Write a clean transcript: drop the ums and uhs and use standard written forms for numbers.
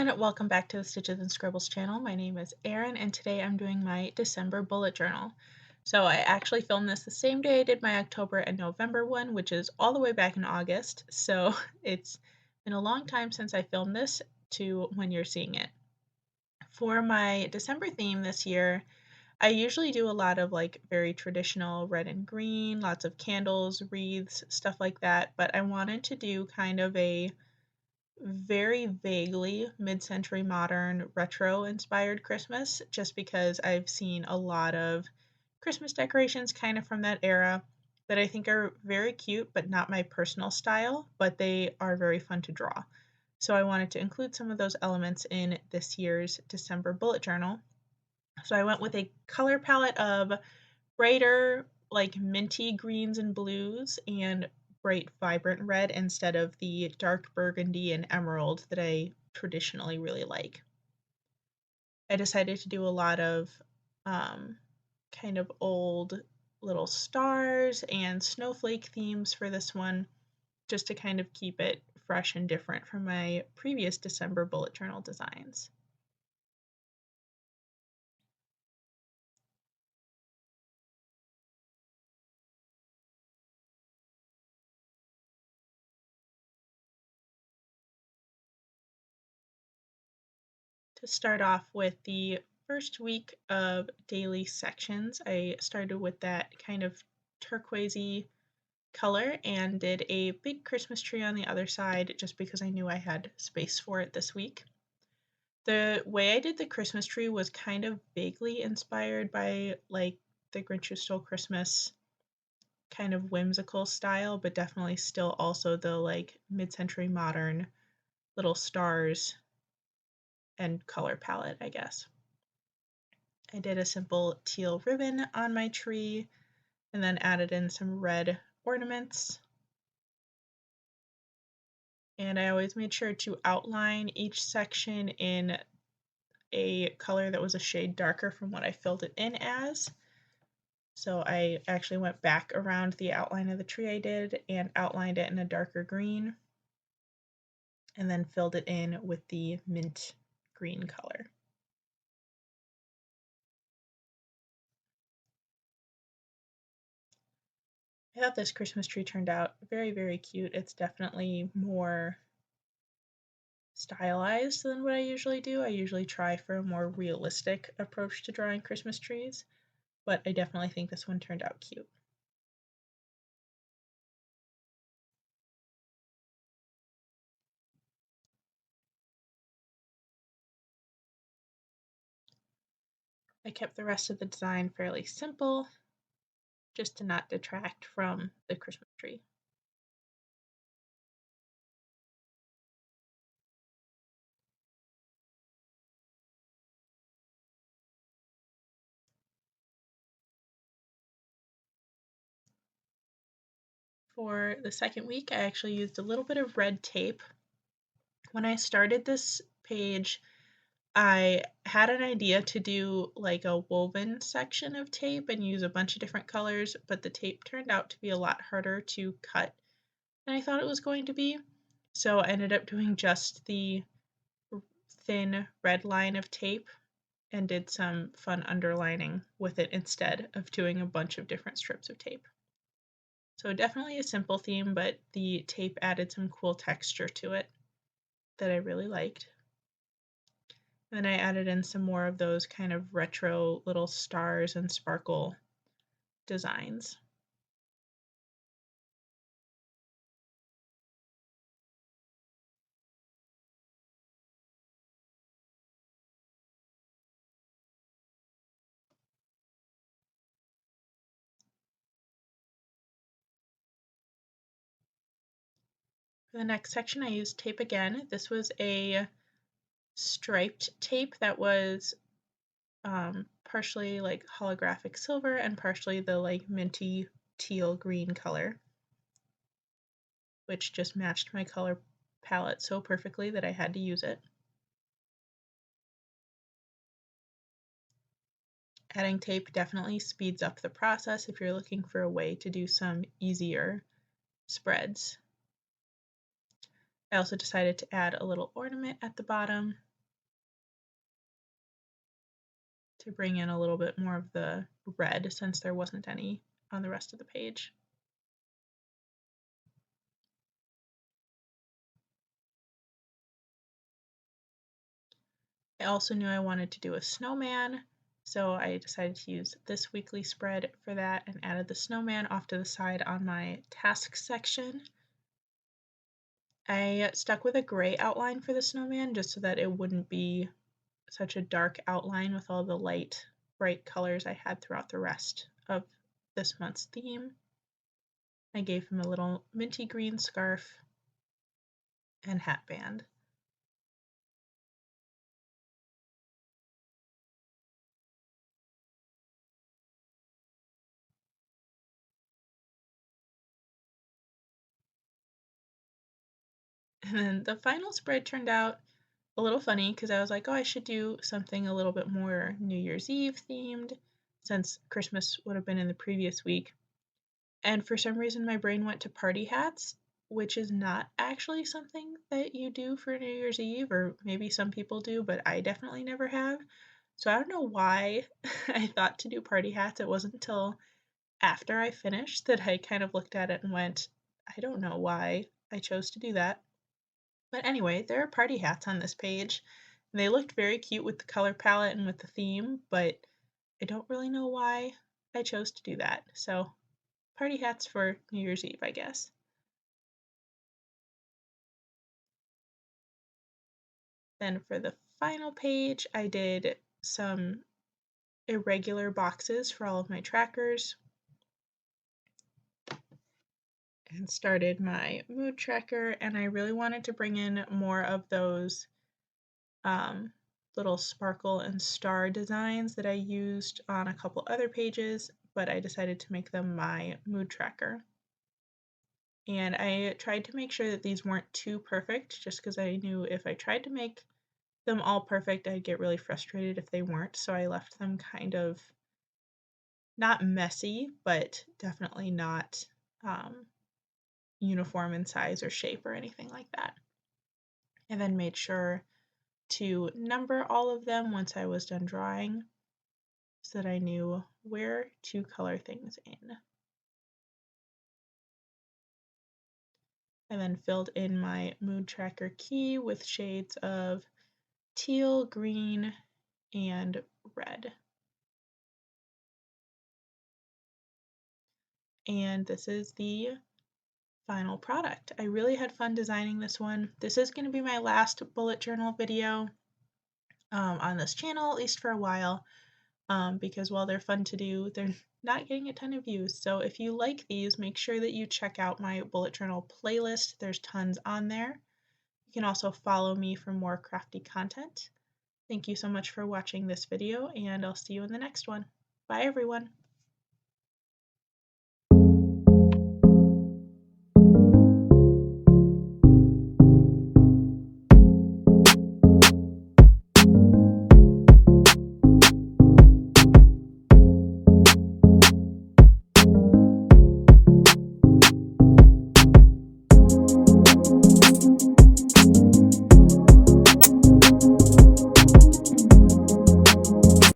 everyone, welcome back to the Stitches and Scribbles channel. My name is Erin and today I'm doing my December bullet journal. So I actually filmed this the same day I did my October and November one, which is all the way back in August. So it's been a long time since I filmed this to when you're seeing it. For my December theme this year, I usually do a lot of like very traditional red and green, lots of candles, wreaths, stuff like that, but I wanted to do kind of a very vaguely mid-century modern retro inspired Christmas just because I've seen a lot of Christmas decorations kind of from that era that I think are very cute but not my personal style, but they are very fun to draw. So I wanted to include some of those elements in this year's December bullet journal. So I went with a color palette of brighter, like minty greens and blues, and bright, vibrant red instead of the dark burgundy and emerald that I traditionally really like. I decided to do a lot of kind of old little stars and snowflake themes for this one, just to kind of keep it fresh and different from my previous December bullet journal designs. To start off with the first week of daily sections, I started with that kind of turquoisey color and did a big Christmas tree on the other side just because I knew I had space for it this week. The way I did the Christmas tree was kind of vaguely inspired by like the Grinch Who Stole Christmas kind of whimsical style, but definitely still also the like mid-century modern little stars and color palette, I guess. I did a simple teal ribbon on my tree and then added in some red ornaments. And I always made sure to outline each section in a color that was a shade darker from what I filled it in as. So I actually went back around the outline of the tree I did and outlined it in a darker green and then filled it in with the mint green color. I thought this Christmas tree turned out very, very cute. It's definitely more stylized than what I usually do. I usually try for a more realistic approach to drawing Christmas trees, but I definitely think this one turned out cute. I kept the rest of the design fairly simple, just to not detract from the Christmas tree. For the second week, I actually used a little bit of red tape. When I started this page, I had an idea to do like a woven section of tape and use a bunch of different colors, but the tape turned out to be a lot harder to cut than I thought it was going to be. So I ended up doing just the thin red line of tape and did some fun underlining with it instead of doing a bunch of different strips of tape. So definitely a simple theme, but the tape added some cool texture to it that I really liked. Then I added in some more of those kind of retro little stars and sparkle designs. For the next section, I used tape again. This was a striped tape that was partially like holographic silver and partially the like minty teal green color, which just matched my color palette so perfectly that I had to use it. Adding tape definitely speeds up the process if you're looking for a way to do some easier spreads. I also decided to add a little ornament at the bottom to bring in a little bit more of the red since there wasn't any on the rest of the page. I also knew I wanted to do a snowman, so I decided to use this weekly spread for that and added the snowman off to the side on my task section. I stuck with a gray outline for the snowman just so that it wouldn't be such a dark outline with all the light, bright colors I had throughout the rest of this month's theme. I gave him a little minty green scarf and hatband. And then the final spread turned out a little funny because I was like, oh, I should do something a little bit more New Year's Eve themed since Christmas would have been in the previous week. And for some reason, my brain went to party hats, which is not actually something that you do for New Year's Eve, or maybe some people do, but I definitely never have. So I don't know why I thought to do party hats. It wasn't until after I finished that I kind of looked at it and went, I don't know why I chose to do that. But anyway, there are party hats on this page. They looked very cute with the color palette and with the theme, but I don't really know why I chose to do that. So, party hats for New Year's Eve, I guess. Then for the final page, I did some irregular boxes for all of my trackers and started my mood tracker, and I really wanted to bring in more of those little sparkle and star designs that I used on a couple other pages, but I decided to make them my mood tracker. And I tried to make sure that these weren't too perfect just because I knew if I tried to make them all perfect, I'd get really frustrated if they weren't. So I left them kind of not messy, but definitely not uniform in size or shape or anything like that. And then made sure to number all of them once I was done drawing so that I knew where to color things in. I then filled in my mood tracker key with shades of teal, green, and red. And this is the final product. I really had fun designing this one. This is going to be my last bullet journal video on this channel, at least for a while, because while they're fun to do, they're not getting a ton of views. So if you like these, make sure that you check out my bullet journal playlist. There's tons on there. You can also follow me for more crafty content. Thank you so much for watching this video, and I'll see you in the next one. Bye, everyone.